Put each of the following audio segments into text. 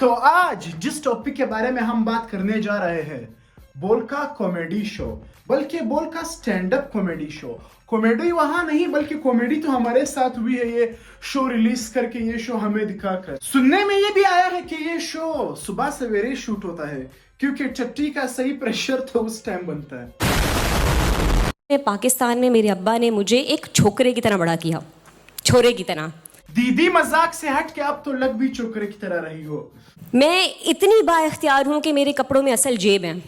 तो आज जिस टॉपिक के बारे में हम बात करने जा रहे हैं, बोल का कॉमेडी शो, बल्कि बोल का stand up comedy show. Comedy वहां नहीं बल्कि कॉमेडी तो हमारे साथ हुई है। ये शो रिलीज करके ये शो हमें दिखाकर सुनने में ये भी आया है कि ये शो सुबह सवेरे शूट होता है, क्योंकि चट्टी का सही प्रेशर तो उस टाइम बनता है। पाकिस्तान में मेरे अब्बा ने मुझे एक छोकरे की तरह बड़ा किया, छोरे की तरह। दीदी मजाक से हट के आप तो लग भी छोकरे की तरह रही हो। मैं इतनी बाइख्तियार हूँ कि मेरे कपड़ों में असल जेब है।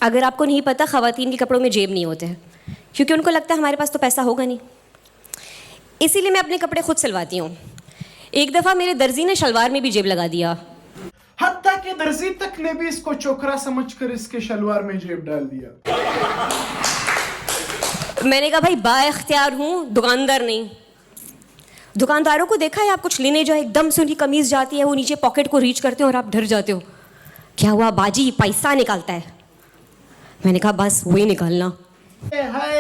अगर आपको नहीं पता, ख़वातीन के कपड़ों में जेब नहीं होते हैं, क्योंकि उनको लगता है हमारे पास तो पैसा होगा नहीं, इसीलिए मैं अपने कपड़े खुद सिलवाती हूँ। एक दफ़ा मेरे दर्जी ने शलवार में भी जेब लगा दिया, हत्ता के दर्जी तक ने भी इसको चोकरा समझकर इसके शलवार में जेब डाल दिया। मैंने कहा भाई बाइख्तियार हूँ, दुकानदार नहीं। दुकानदारों को देखा है, आप कुछ लेने जाओ, एकदम से उनकी कमीज जाती है, वो नीचे पॉकेट को रीच करते हो और आप डर जाते हो, क्या हुआ बाजी, पैसा निकालता है। मैंने कहा बस वही निकालना। हाय,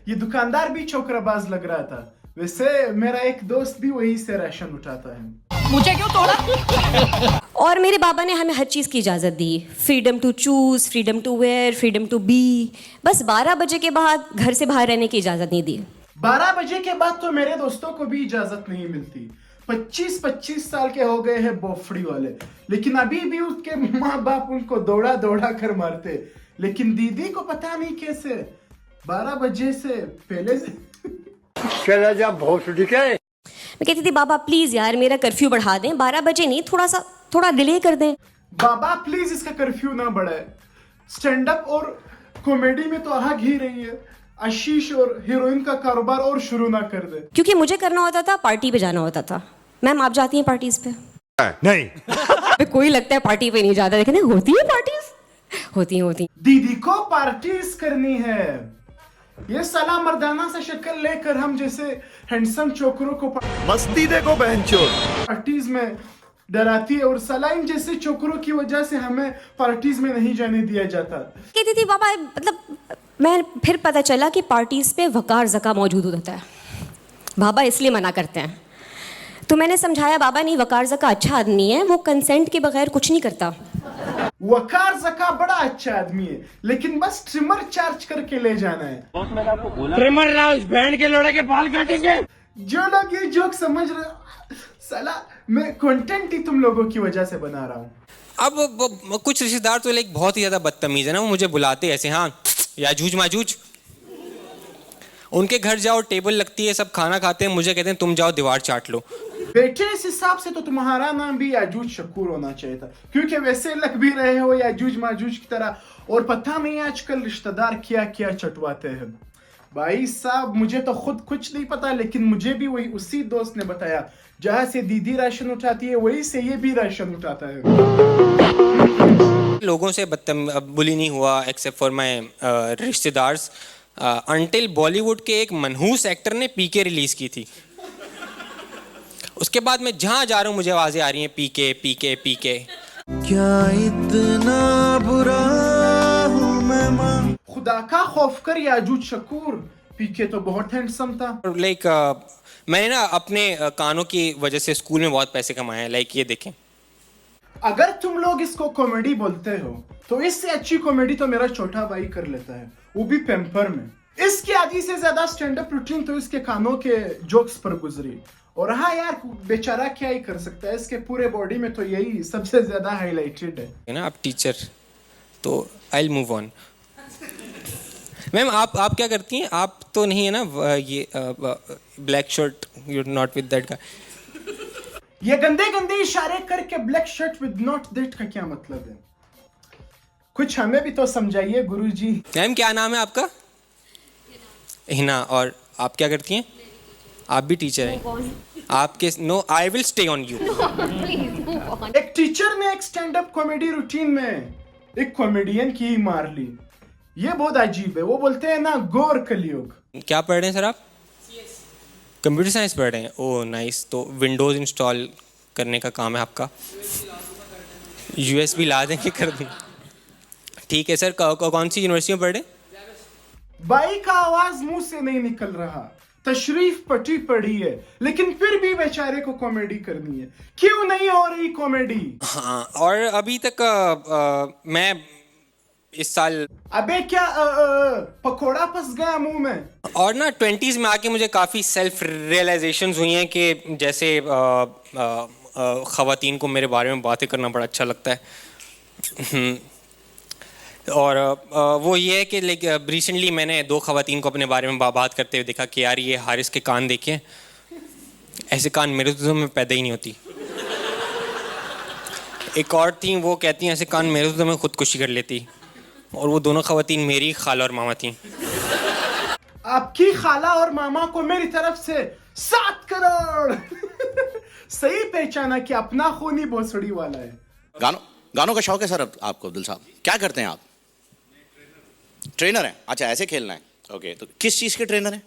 ये दुकानदार भी छोकराबाज लग रहा था। वैसे मेरा एक दोस्त भी वहीं से राशन उठाता है। मुझे क्यों तोड़ा? और मेरे बाबा ने हमें हर चीज़ की इजाज़त दी, freedom to choose, freedom to wear, freedom to be. बस 12 बजे के बाद घर से बाहर रहने की इजाज़त नहीं दी। 12 बजे के बाद तो मेरे दोस्तों को भी इजाजत नहीं मिलती। 25 साल के हो गए हैं बोफड़ी वाले, लेकिन अभी भी उसके माँ बाप उनको दौड़ा दौड़ा कर मारते। लेकिन दीदी को पता नहीं कैसे 12 बजे से पहले से चला जा भोसड़ी के। मैं कहती थी बाबा प्लीज़ यार मेरा कर्फ्यू बढ़ा दें, 12 बजे नहीं, थोड़ा डिले कर दें। बाबा प्लीज इसका कर्फ्यू ना बढ़ाए। स्टैंड अप और कॉमेडी में तो आग ही रही है, आशीष और हीरोइन का कारोबार और शुरू ना कर दे। क्योंकि मुझे करना होता था, पार्टी पे जाना होता था। मैम आप जाती हैं पार्टीज पे? नहीं। कोई लगता है पार्टी पे नहीं जाता, लेकिन होती है पार्टीज, होती। दीदी को पार्टीज करनी है। ये साला मर्दाना सा शक्ल लेकर हम जैसे हैंडसम छोकरों को मस्ती देखो बहनचोद। पार्टीज में डराती है, और सलाइन जैसे छोकरों की वजह से हमें पार्टीज में नहीं जाने दिया जाता। कहती थी बाबा, मतलब मैं फिर पता चला कि पार्टीज पे वकार ज़का मौजूद होता है, बाबा इसलिए मना करते हैं। तो मैंने समझाया बाबा नहीं, वकार ज़का अच्छा आदमी है, वो कंसेंट के बगैर कुछ नहीं करता। वकार ज़का बड़ा अच्छा आदमी है, लेकिन बस ट्रिमर चार्ज करके ले जाना है। ट्रिमर ना उस बैंड के लोड़े के बाल काटेंगे। जो लोग ये जोक समझ रहे, साला मैं कंटेंट ही तुम लोगों की वजह से बना रहा हूँ। अब कुछ रिश्तेदार तो लाइक बहुत ही ज्यादा बदतमीज है ना, वो मुझे बुलाते ऐसे, हाँ याजूज माजूज। उनके घर जाओ, टेबल लगती है, सब खाना खाते हैं, मुझे कहते हैं तुम जाओ दीवार चाट लो। बेटे इस हिसाब से तो तुम्हारा नाम भी याजूज शकूर होना चाहिए था, क्योंकि वैसे लग भी रहे हो याजूज माजूज की तरह। और पता नहीं आजकल रिश्तेदार क्या क्या चटवाते हैं। भाई साहब मुझे तो खुद कुछ नहीं पता, लेकिन मुझे भी वही उसी दोस्त ने बताया, जहाँ से दीदी राशन उठाती है वही से ये भी राशन उठाता है। लोगों से बुली नहीं हुआ एक्सेप्ट फॉर माई रिश्तेदार्स, अंटिल बॉलीवुड के एक मनहूस एक्टर ने पीके रिलीज की थी। उसके बाद मैं जहां जा रहा हूं मुझे आवाजें आ रही हैं पीके पीके पीके। क्या इतना बुरा हूं मैं मां? खुदा का खौफ कर याजूज शकूर, पीके तो बहुत हैंडसम था। लाइक मैंने ना अपने कानों की वजह से स्कूल में बहुत पैसे कमाए हैं। लाइक ये देखें, अगर तुम लोग इसको कॉमेडी बोलते हो तो इससे अच्छी कॉमेडी तो मेरा छोटा भाई कर लेता है, वो भी पेम्पर में। इसकी आधी से ज्यादा स्टैंड अप रूटीन तो इसके कानों के जोक्स पर गुजरी। और हाँ यार, बेचारा क्या ही कर सकता है, इसके पूरे बॉडी में तो यही सबसे ज्यादा हाईलाइटेड है ना। आप टीचर, तो आई मूव ऑन। मैम आप क्या करती हैं? आप तो नहीं है ना ये black shirt, you not with that guy. ये गंदे गंदे इशारे करके black shirt with not that का क्या मतलब है? कुछ हमें भी तो समझाइए गुरुजी। मैम क्या नाम है आपका? हिना। और आप क्या करती हैं? आप भी टीचर हैं? आपके no, I will stay on you. एक टीचर ने एक स्टैंड अप कॉमेडी रूटीन में एक कॉमेडियन की ही मार ली। ये बहुत अजीब है। वो बोलते हैं ना, गौर कलयुग। क्या पढ़ रहे हैं सर आप? कंप्यूटर साइंस पढ़ रहे हैं। Oh nice. तो विंडोज इंस्टॉल करने का काम है आपका? यूएसबी ला देंगे, कर देंगे। ठीक है सर। कौन सी यूनिवर्सिटी में पढ़ रहे हैं? बाई का आवाज मुंह से नहीं निकल रहा। तशरीफ पटी पड़ी है, लेकिन फिर भी बेचारे को कॉमेडी करनी है। क्यों नहीं हो रही कॉमेडी? हाँ, और अभी तक मैं इस साल अबे क्या पकोड़ा फंस गया मुंह में? और ना 20s में आके मुझे काफ़ी सेल्फ रियलाइजेशंस हुई हैं कि जैसे ख़वातीन को मेरे बारे में बातें करना बड़ा अच्छा लगता है। और वो ये है कि रिसेंटली मैंने 2 ख़वातीन को अपने बारे में बात करते हुए देखा कि यार ये हारिस के कान देखे, ऐसे कान मेरे तो में पैदा ही नहीं होती। एक और थी, वो कहती हैं ऐसे कान मेरे तो मैं खुदकुशी कर लेती, और वो दोनों ख़वातीन मेरी खाला और मामा थी। आपकी खाला और मामा को मेरी तरफ से 7 करोड़। सही पहचाना कि अपना खून ही भोसड़ी वाला है। गानों का शौक है सर आपको अब्दुल साहब? क्या करते हैं आप? ट्रेनर हैं? अच्छा, ऐसे खेलना है। ओके, तो किस चीज़ के ट्रेनर हैं?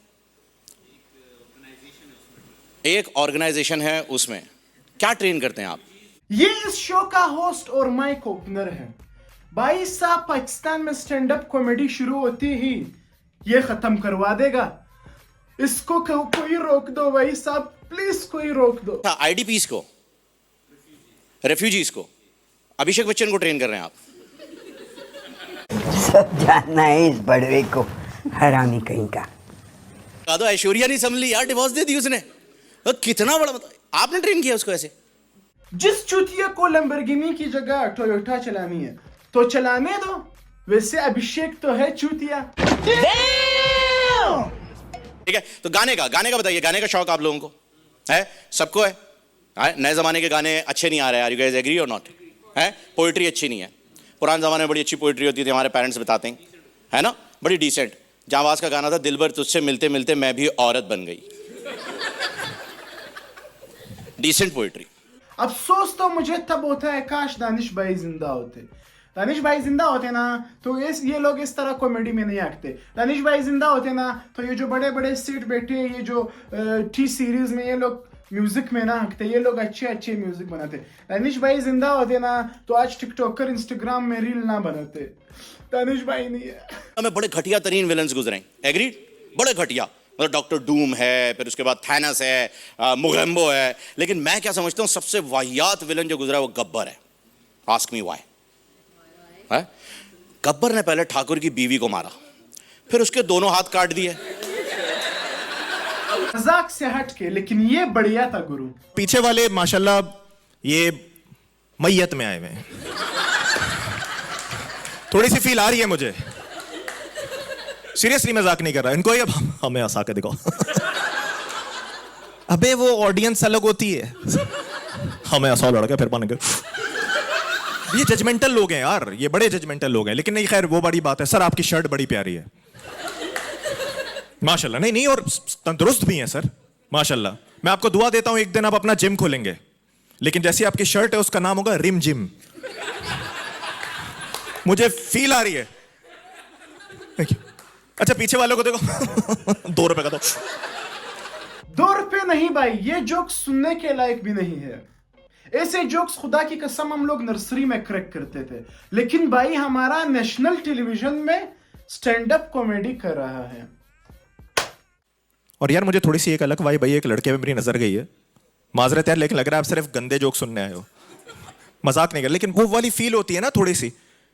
एक ऑर्गेनाइजेशन है, उसमें क्या ट्रेन करते हैं आप? ये इस शो का होस्ट और माइक ओपनर है। भाई साहब, पाकिस्तान में स्टैंड अप कॉमेडी शुरू होती ही ये खत्म करवा देगा। इसको कोई रोक दो भाई साहब, प्लीज कोई रोक दो। आईडीपीज को, रेफ्यूजीज को, अभिषेक बच्चन को ट्रेन कर रहे हैं आप? सब जानना है इस बड़वे को, हरामी कहीं का। कहा दो, ऐश्वर्या नहीं संभली यार, डिवोर्स दे दी उसने। तो कितना बड़ा, आपने ट्रेन किया उसको ऐसे? जिस चूतिया को लैम्बोर्गिनी की जगह टोयोटा चलानी है तो चलाने दो। वैसे अभिषेक तो है चूतिया। ठीक है, तो गाने का बताइए, गाने का शौक आप लोगों को है? सबको है? नए जमाने के गाने अच्छे नहीं आ रहे, आर यू गाइस एग्री और नॉट? है, पोइट्री अच्छी नहीं है। पुराने ज़माने में बड़ी अच्छी पोइट्री होती थी, हमारे पेरेंट्स बताते हैं, है ना, बड़ी डिसेंट। जावाज का गाना था, दिलबर तुझसे मिलते मिलते मैं भी औरत बन गई। Decent poetry. अफसोस तो मुझे तब होता है, काश दानिश भाई जिंदा होते। दानिश भाई जिंदा होते ना तो ये लोग इस तरह कॉमेडी में नहीं आते। दानिश भाई जिंदा होते ना तो ये जो बड़े बड़े सीट बैठे हैं, ये जो टी सीरीज में ये लोग म्यूजिक में ना हकते, ये लोग अच्छे अच्छे म्यूजिक बनाते। दानिश भाई जिंदा होते ना तो आज टिकटॉकर इंस्टाग्राम में रील ना बनाते। दानिश भाई नहीं है। हमें बड़े घटिया तरीन विलन्स गुजरे, एग्रीड? बड़े घटिया, मतलब डॉक्टर डूम है, फिर उसके बाद थैनस है, मोगेम्बो है। लेकिन मैं क्या समझता हूँ, सबसे वाहियात विलन जो गुजरा है वो गब्बर है। Ask me why. गब्बर ने पहले ठाकुर की बीवी को मारा, फिर उसके दोनों हाथ काट दिए। मजाक से हट के, लेकिन ये बढ़िया था गुरु। पीछे वाले माशाल्लाह ये मैयत में आए हुए हैं, थोड़ी सी फील आ रही है मुझे। सीरियसली मजाक नहीं कर रहा, इनको ये हमें हंसा के दिखाओ। अबे वो ऑडियंस अलग होती है, हमें हंसाओ लड़का फिर पाने के। ये जजमेंटल लोग हैं यार, ये बड़े जजमेंटल लोग हैं। लेकिन नहीं, खैर वो बड़ी बात है। सर आपकी शर्ट बड़ी प्यारी है माशाल्लाह। नहीं, और तंदुरुस्त भी हैं सर माशाल्लाह। मैं आपको दुआ देता हूं, एक दिन आप अपना जिम खोलेंगे, लेकिन जैसी आपकी शर्ट है उसका नाम होगा रिम जिम। मुझे फील आ रही है। अच्छा, पीछे वालों को देखो। 2 रुपए का दो। 2 रुपए नहीं भाई, ये जोक्स सुनने के लायक भी नहीं है। ऐसे जोक्स खुदा की कसम हम लोग नर्सरी में क्रैक करते थे, लेकिन भाई हमारा नेशनल टेलीविजन में स्टैंड अप कॉमेडी कर रहा है। और यार मुझे थोड़ी सी एक अलग वाइब आई, एक लड़के में मेरी नजर गई है। माजरत यार, लेकिन लग रहा है आप सिर्फ गंदे जोक सुनने आए हो, मजाक नहीं कर। लेकिन वो वाली फील होती है ना थोड़ी सी,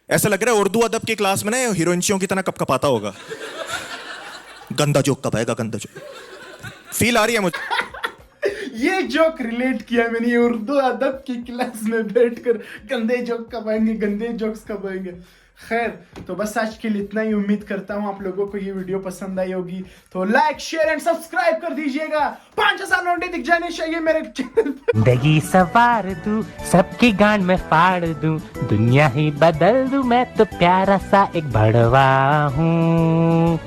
ऐसा लग रहा है उर्दू अदब की क्लास में ना हीरोइंसियों की तरह कपकपाता होगा। गंदा जोक कब आएगा, गंदा जोक। फील आ रही है मुझे। ये जोक रिलेट किया मैंने, ये उर्दू अदब की क्लास में बैठकर गंदे जोक कब आएंगे, गंदे जोक्स कब आएंगे। खैर, तो बस आज के लिए इतना ही। उम्मीद करता हूँ आप लोगों को ये वीडियो पसंद आई होगी, तो लाइक शेयर एंड सब्सक्राइब कर दीजिएगा। 5000 नोटे दिख जाने चाहिए मेरे चैनल पर। जिंदगी सवार दूं, सबकी गांड में फाड़ दूं, दुनिया ही बदल दूं, मैं तो प्यारा सा एक बड़वा हूँ।